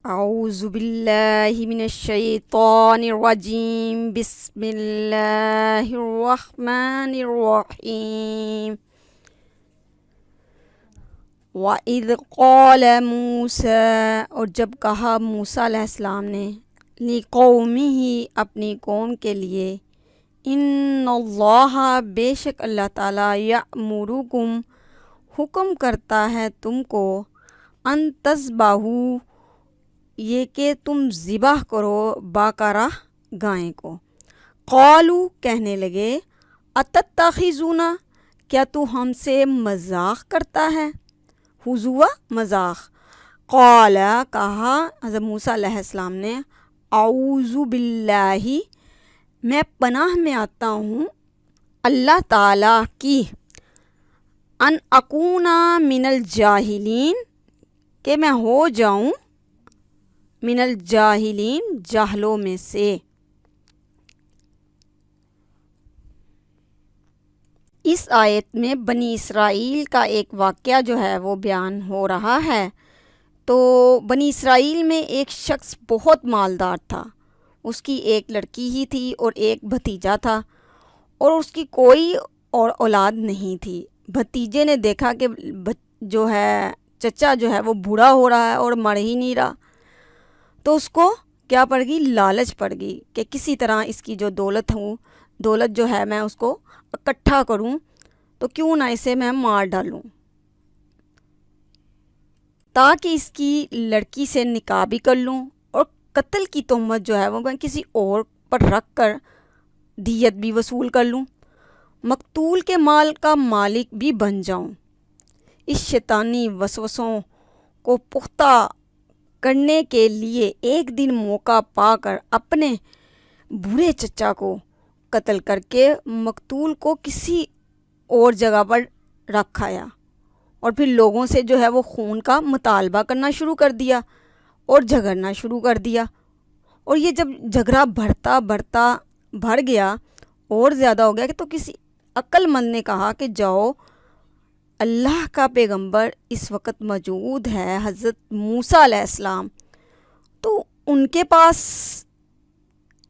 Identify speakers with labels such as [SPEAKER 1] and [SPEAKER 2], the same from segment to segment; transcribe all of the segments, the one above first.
[SPEAKER 1] اعوذ باللہ من الشیطان الرجیم بسم اللہ الرحمن الرحیم وَإِذْ قَالَ مُوسَىٰ اور جب کہا موسیٰ علیہ السلام نے لِقَوْمِهِ اپنی قوم کے لیے اِنَّ اللَّهَ بے شک اللہ تعالیٰ یأمرکم حکم کرتا ہے تم کو ان تذبحوا یہ کہ تم ذبح کرو باقرہ گائے کو۔ قالوا کہنے لگے اتتخذونا کیا تو ہم سے مذاق کرتا ہے، ہزوا مذاق۔ قال کہا حضرت موسیٰ علیہ السلام نے اعوذ باللہ میں پناہ میں آتا ہوں اللہ تعالیٰ کی ان اکونا من الجاہلین کہ میں ہو جاؤں من الجاہلین جاہلوں میں سے۔ اس آیت میں بنی اسرائیل کا ایک واقعہ جو ہے وہ بیان ہو رہا ہے۔ تو بنی اسرائیل میں ایک شخص بہت مالدار تھا، اس کی ایک لڑکی ہی تھی اور ایک بھتیجا تھا، اور اس کی کوئی اور اولاد نہیں تھی۔ بھتیجے نے دیکھا کہ جو ہے چچا جو ہے وہ بوڑھا ہو رہا ہے اور مر ہی نہیں رہا، تو اس کو کیا پڑ گئی، لالچ پڑ گئی کہ کسی طرح اس کی جو دولت جو ہے میں اس کو اکٹھا کروں، تو کیوں نہ اسے میں مار ڈالوں تاکہ اس کی لڑکی سے نکاح بھی کر لوں اور قتل کی تہمت جو ہے وہ میں کسی اور پر رکھ کر دیت بھی وصول کر لوں، مقتول کے مال کا مالک بھی بن جاؤں۔ اس شیطانی وسوسوں کو پختہ کرنے کے لیے ایک دن موقع پا کر اپنے بوڑھے چچا کو قتل کر کے مقتول کو کسی اور جگہ پر رکھ آیا، اور پھر لوگوں سے جو ہے وہ خون کا مطالبہ کرنا شروع کر دیا اور جھگڑنا شروع کر دیا۔ اور یہ جب جھگڑا بڑھ گیا اور زیادہ ہو گیا کہ تو کسی عقل مند نے کہا کہ جاؤ، اللہ کا پیغمبر اس وقت موجود ہے حضرت موسیٰ علیہ السلام، تو ان کے پاس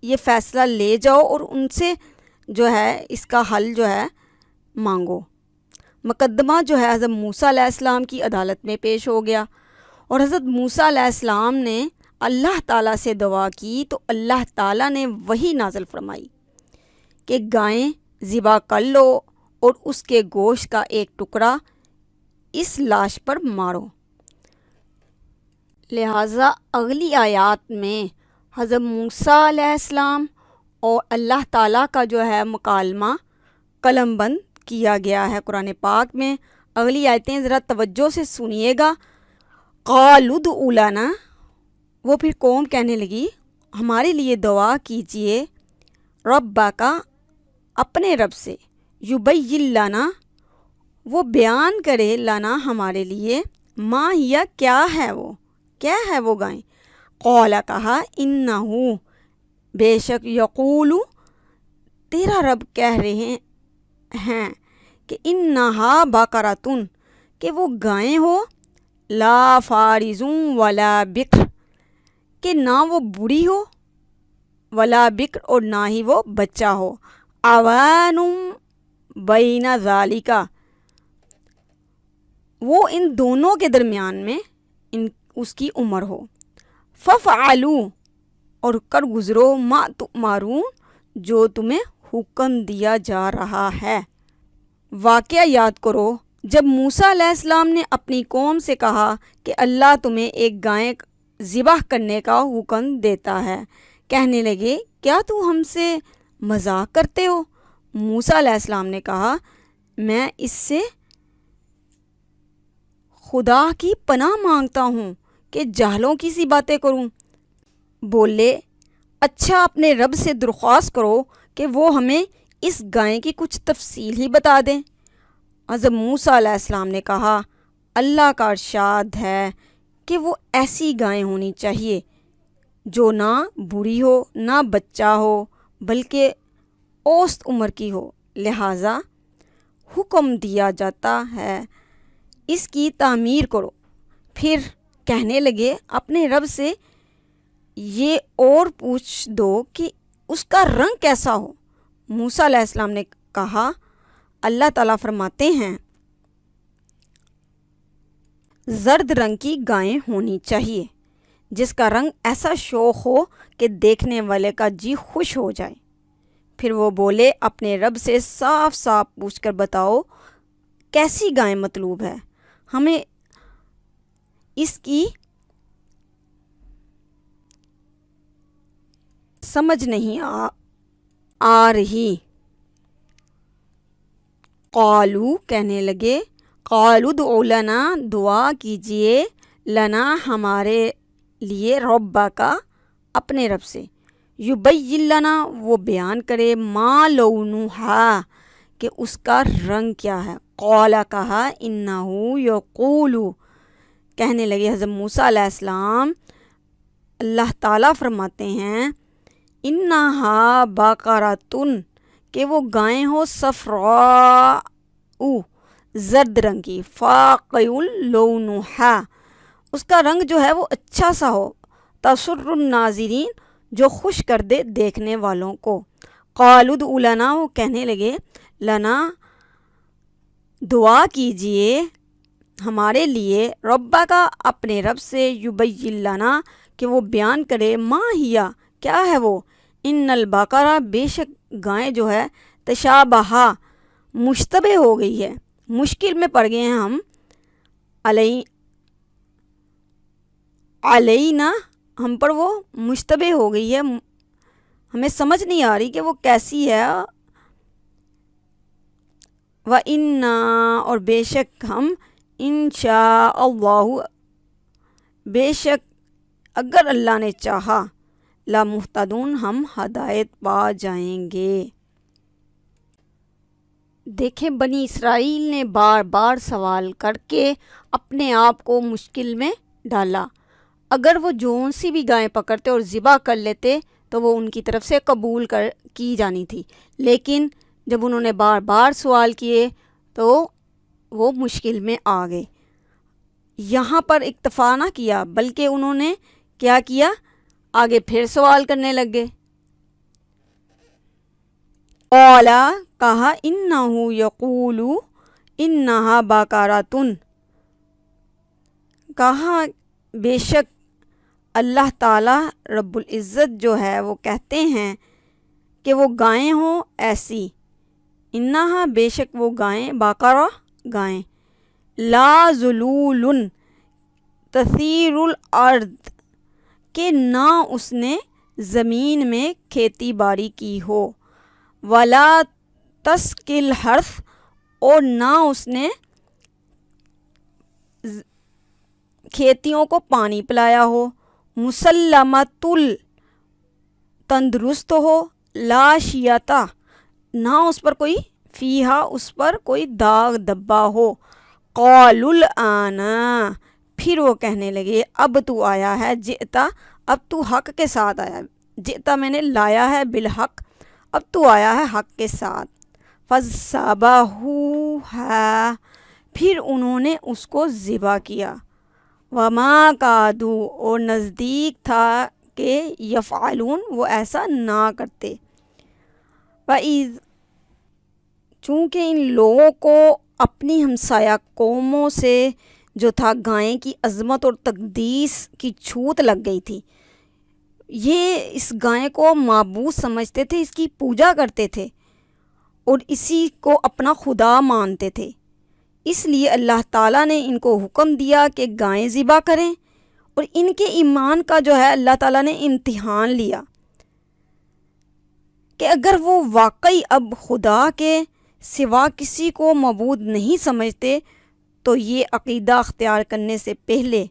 [SPEAKER 1] یہ فیصلہ لے جاؤ اور ان سے جو ہے اس کا حل جو ہے مانگو۔ مقدمہ جو ہے حضرت موسیٰ علیہ السلام کی عدالت میں پیش ہو گیا، اور حضرت موسیٰ علیہ السلام نے اللہ تعالیٰ سے دعا کی تو اللہ تعالیٰ نے وحی نازل فرمائی کہ گائیں ذبح کر لو اور اس کے گوشت کا ایک ٹکڑا اس لاش پر مارو۔ لہٰذا اگلی آیات میں حضرت موسیٰ علیہ السلام اور اللہ تعالیٰ کا جو ہے مکالمہ قلم بند کیا گیا ہے قرآن پاک میں۔ اگلی آیتیں ذرا توجہ سے سنیے گا۔ قالوا ادع لنا، وہ پھر قوم کہنے لگی ہمارے لیے دعا کیجئے ربک اپنے رب سے، یبین لنا وہ بیان کرے لنا ہمارے لیے، ما ہیا کیا ہے وہ گائیں۔ قال کہا انہو بے شک یقول تیرا رب کہہ رہے ہیں کہ انہا بقرۃ کہ وہ گائیں ہو لا فارض ولا بکر کہ نہ وہ بوڑھی ہو، ولا بکر اور نہ ہی وہ بچہ ہو، اوان بین ذالک وہ ان دونوں کے درمیان میں اس کی عمر ہو۔ ففعلوا اور کر گزرو ما تؤمرون جو تمہیں حکم دیا جا رہا ہے۔ واقعہ یاد کرو جب موسیٰ علیہ السلام نے اپنی قوم سے کہا کہ اللہ تمہیں ایک گائے ذبح کرنے کا حکم دیتا ہے، کہنے لگے کیا تو ہم سے مذاق کرتے ہو؟ موسیٰ علیہ السلام نے کہا میں اس سے خدا کی پناہ مانگتا ہوں کہ جاہلوں کی سی باتیں کروں۔ بولے اچھا اپنے رب سے درخواست کرو کہ وہ ہمیں اس گائے کی کچھ تفصیل ہی بتا دیں۔ حضرت موسیٰ علیہ السلام نے کہا اللہ کا ارشاد ہے کہ وہ ایسی گائیں ہونی چاہیے جو نہ بوڑھی ہو نہ بچہ ہو بلکہ اوسط عمر کی ہو، لہٰذا حکم دیا جاتا ہے اس کی تعمیر کرو، پھر کہنے لگے اپنے رب سے یہ اور پوچھ دو کہ اس کا رنگ کیسا ہو۔ موسیٰ علیہ السلام نے کہا، اللہ تعالیٰ فرماتے ہیں زرد رنگ کی گائیں ہونی چاہیے جس کا رنگ ایسا شوخ ہو کہ دیکھنے والے کا جی خوش ہو جائے۔ پھر وہ بولے اپنے رب سے صاف صاف پوچھ کر بتاؤ کیسی گائیں مطلوب ہے، ہمیں اس کی سمجھ نہیں آ رہی۔ قالو کہنے لگے، قالو ادع لنا دعا کیجئے، لنا ہمارے لیے، ربا کا اپنے رب سے، یبین لنا وہ بیان کرے، ما لونہا کہ اس کا رنگ کیا ہے۔ قال کہا، انہو یقولو کہنے لگے حضرت موسیٰ علیہ السلام، اللہ تعالیٰ فرماتے ہیں انہا بقرۃ کہ وہ گائیں ہو صفراء زرد رنگ کی، فاقع لونہا اس کا رنگ جو ہے وہ اچھا سا ہو، تسر الناظرین جو خوش کر دے دیکھنے والوں کو۔ قالوا ادع لنا وہ کہنے لگے لنا دعا کیجئے ہمارے لیے، ربا کا اپنے رب سے، یبین لنا کہ وہ بیان کرے، ما ہیا کیا ہے وہ، ان البقرہ بے شک گائیں جو ہے، تشابہ مشتبہ ہو گئی ہے، مشکل میں پڑ گئے ہیں ہم، علینا ہم پر وہ مشتبہ ہو گئی ہے، ہمیں سمجھ نہیں آ رہی کہ وہ کیسی ہے۔ وَإِنَّا اور بے شک ہم، انشاء اللہ بے شک اگر اللہ نے چاہا، لامہتدون ہم ہدایت پا جائیں گے۔ دیکھیں بنی اسرائیل نے بار بار سوال کر کے اپنے آپ کو مشکل میں ڈالا۔ اگر وہ جون سی بھی گائیں پکڑتے اور ذبح کر لیتے تو وہ ان کی طرف سے قبول کی جانی تھی، لیکن جب انہوں نے بار بار سوال کیے تو وہ مشکل میں آ گئے۔ یہاں پر اکتفا نہ کیا بلکہ انہوں نے کیا کیا، آگے پھر سوال کرنے لگ گئے۔ قالا کہا، انہو یقول انہا بقرۃ کہا بے شک اللہ تعالیٰ رب العزت جو ہے وہ کہتے ہیں کہ وہ گائیں ہوں ایسی، انہا بے شک وہ گائیں، بقرہ گائیں، لا ذلول تثیر الارض کہ نہ اس نے زمین میں کھیتی باڑی کی ہو، ولا تسقی الحرث اور نہ اس نے کھیتیوں کو پانی پلایا ہو، مسلمۃ تندرست ہو، لا شیاۃ نہ اس پر کوئی، فیہا اس پر کوئی داغ دبا ہو۔ قالوا الآن پھر وہ کہنے لگے اب تو آیا ہے، جئتا اب تو حق کے ساتھ آیا، جئتا میں نے لایا ہے، بالحق اب تو آیا ہے حق کے ساتھ۔ فذبحوہا پھر انہوں نے اس کو ذبح کیا، وما کادوا اور نزدیک تھا کہ یفعلون وہ ایسا نہ کرتے۔ وَإِذْ چونکہ ان لوگوں کو اپنی ہمسایہ قوموں سے جو تھا گائیں کی عظمت اور تقدیس کی چھوت لگ گئی تھی، یہ اس گائیں کو معبود سمجھتے تھے، اس کی پوجا کرتے تھے اور اسی کو اپنا خدا مانتے تھے، اس لیے اللہ تعالیٰ نے ان کو حکم دیا کہ گائیں ذبح کریں، اور ان کے ایمان کا جو ہے اللہ تعالیٰ نے امتحان لیا کہ اگر وہ واقعی اب خدا کے سوا کسی کو معبود نہیں سمجھتے تو یہ عقیدہ اختیار کرنے سے پہلے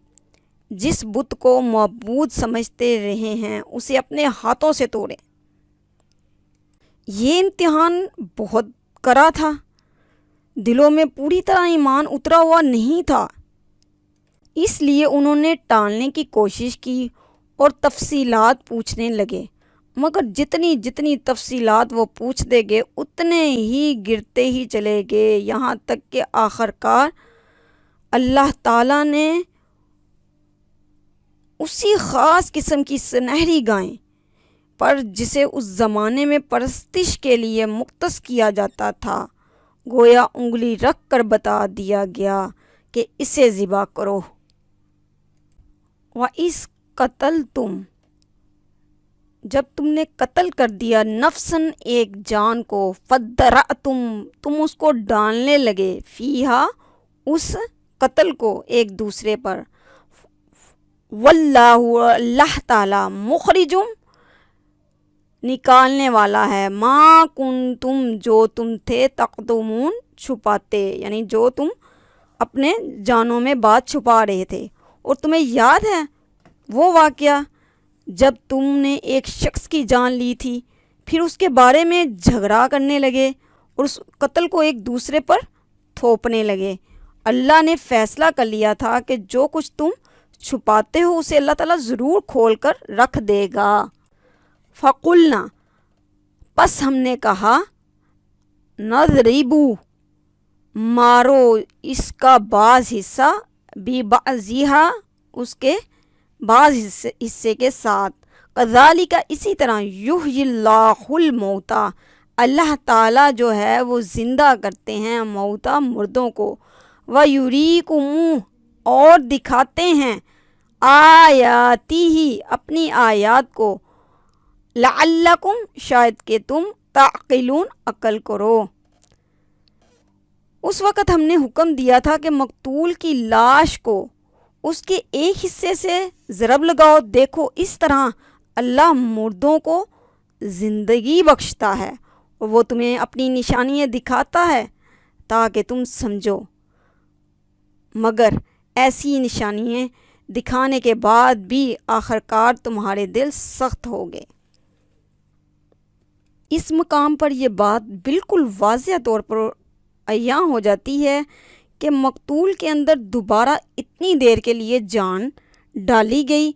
[SPEAKER 1] جس بت کو معبود سمجھتے رہے ہیں اسے اپنے ہاتھوں سے توڑیں۔ یہ امتحان بہت کرا تھا، دلوں میں پوری طرح ایمان اترا ہوا نہیں تھا، اس لیے انہوں نے ٹالنے کی کوشش کی اور تفصیلات پوچھنے لگے، مگر جتنی جتنی تفصیلات وہ پوچھتے گئے اتنے ہی گرتے ہی چلے گئے، یہاں تک کہ آخر کار اللہ تعالیٰ نے اسی خاص قسم کی سنہری گائیں پر جسے اس زمانے میں پرستش کے لیے مختص کیا جاتا تھا، گویا انگلی رکھ کر بتا دیا گیا کہ اسے ذبح کرو۔ وَإِذْ قَتَلْتُمْ، جب تم نے قتل کر دیا، نفساً ایک جان کو، فَدَّرَأْتُمْ، تم اس کو ڈالنے لگے، فیہا، اس قتل کو، ایک دوسرے پر، واللہ، اللہ تعالی، مخرجم، نکالنے والا ہے، ما کنتم، جو تم تھے، تقتمون، چھپاتے، یعنی جو تم اپنے جانوں میں بات چھپا رہے تھے۔ اور تمہیں یاد ہے وہ واقعہ جب تم نے ایک شخص کی جان لی تھی، پھر اس کے بارے میں جھگڑا کرنے لگے اور اس قتل کو ایک دوسرے پر تھوپنے لگے۔ اللہ نے فیصلہ کر لیا تھا کہ جو کچھ تم چھپاتے ہو اسے اللہ تعالیٰ ضرور کھول کر رکھ دے گا۔ فَقُلْنَا، پس ہم نے کہا، نَضْرِبُوا، مارو اس کا بعض حصہ، بِبَعْضِہَا، اس کے بعض حصے کے ساتھ، کذالک، اسی طرح، یحیی اللہ الموتیٰ، اللہ تعالیٰ جو ہے وہ زندہ کرتے ہیں موتیٰ، مردوں کو، وَیُریکُمُ، اور دکھاتے ہیں، آیاتہ، اپنی آیات کو، لعلکم، شاید کہ تم، تعقلون، عقل کرو۔ اس وقت ہم نے حکم دیا تھا کہ مقتول کی لاش کو اس کے ایک حصے سے ضرب لگاؤ، دیکھو اس طرح اللہ مردوں کو زندگی بخشتا ہے اور وہ تمہیں اپنی نشانیاں دکھاتا ہے تاکہ تم سمجھو، مگر ایسی نشانیاں دکھانے کے بعد بھی آخرکار تمہارے دل سخت ہو گئے۔ اس مقام پر یہ بات بالکل واضح طور پر عیاں ہو جاتی ہے کہ مقتول کے اندر دوبارہ اتنی دیر کے لیے جان ڈالی گئی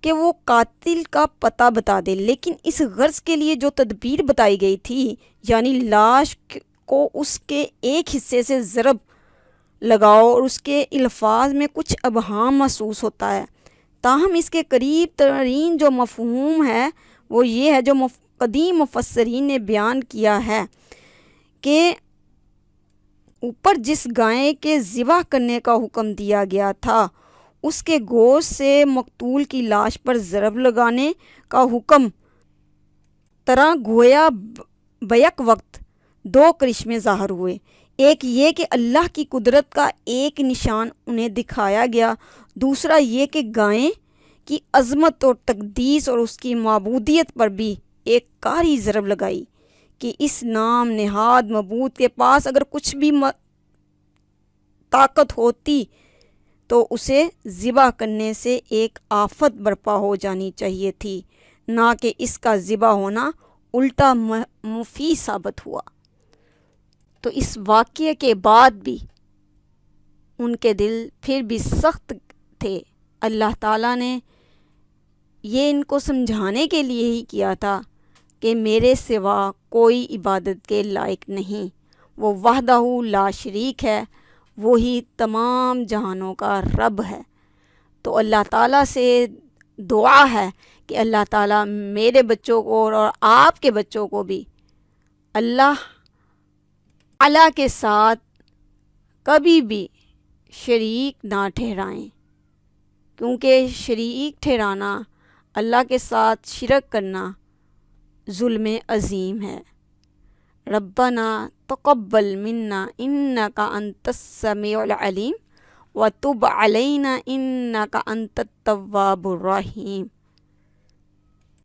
[SPEAKER 1] کہ وہ قاتل کا پتہ بتا دے، لیکن اس غرض کے لیے جو تدبیر بتائی گئی تھی، یعنی لاش کو اس کے ایک حصے سے ضرب لگاؤ، اور اس کے الفاظ میں کچھ ابہام محسوس ہوتا ہے، تاہم اس کے قریب ترین جو مفہوم ہے وہ یہ ہے جو قدیم مفسرین نے بیان کیا ہے کہ اوپر جس گائے کے ذبح کرنے کا حکم دیا گیا تھا اس کے گوشت سے مقتول کی لاش پر ضرب لگانے کا حکم طرح گویا بیک وقت دو کرشمے ظاہر ہوئے، ایک یہ کہ اللہ کی قدرت کا ایک نشان انہیں دکھایا گیا، دوسرا یہ کہ گائے کی عظمت اور تقدیس اور اس کی معبودیت پر بھی ایک کاری ضرب لگائی کہ اس نام نہاد معبود کے پاس اگر کچھ بھی طاقت ہوتی تو اسے ذبح کرنے سے ایک آفت برپا ہو جانی چاہیے تھی، نہ کہ اس کا ذبح ہونا الٹا مفید ثابت ہوا۔ تو اس واقعے کے بعد بھی ان کے دل پھر بھی سخت تھے۔ اللہ تعالیٰ نے یہ ان کو سمجھانے کے لیے ہی کیا تھا کہ میرے سوا کوئی عبادت کے لائق نہیں، وہ وحدہ لا شریک ہے، وہی تمام جہانوں کا رب ہے۔ تو اللہ تعالیٰ سے دعا ہے کہ اللہ تعالیٰ میرے بچوں کو اور آپ کے بچوں کو بھی اللہ کے ساتھ کبھی بھی شریک نہ ٹھہرائیں، کیونکہ شریک ٹھہرانا، اللہ کے ساتھ شرک کرنا ظلم عظیم ہے۔ ربنا تقبل منا انک انت السمیع العلیم وتب علینا انک انت التواب الرحیم۔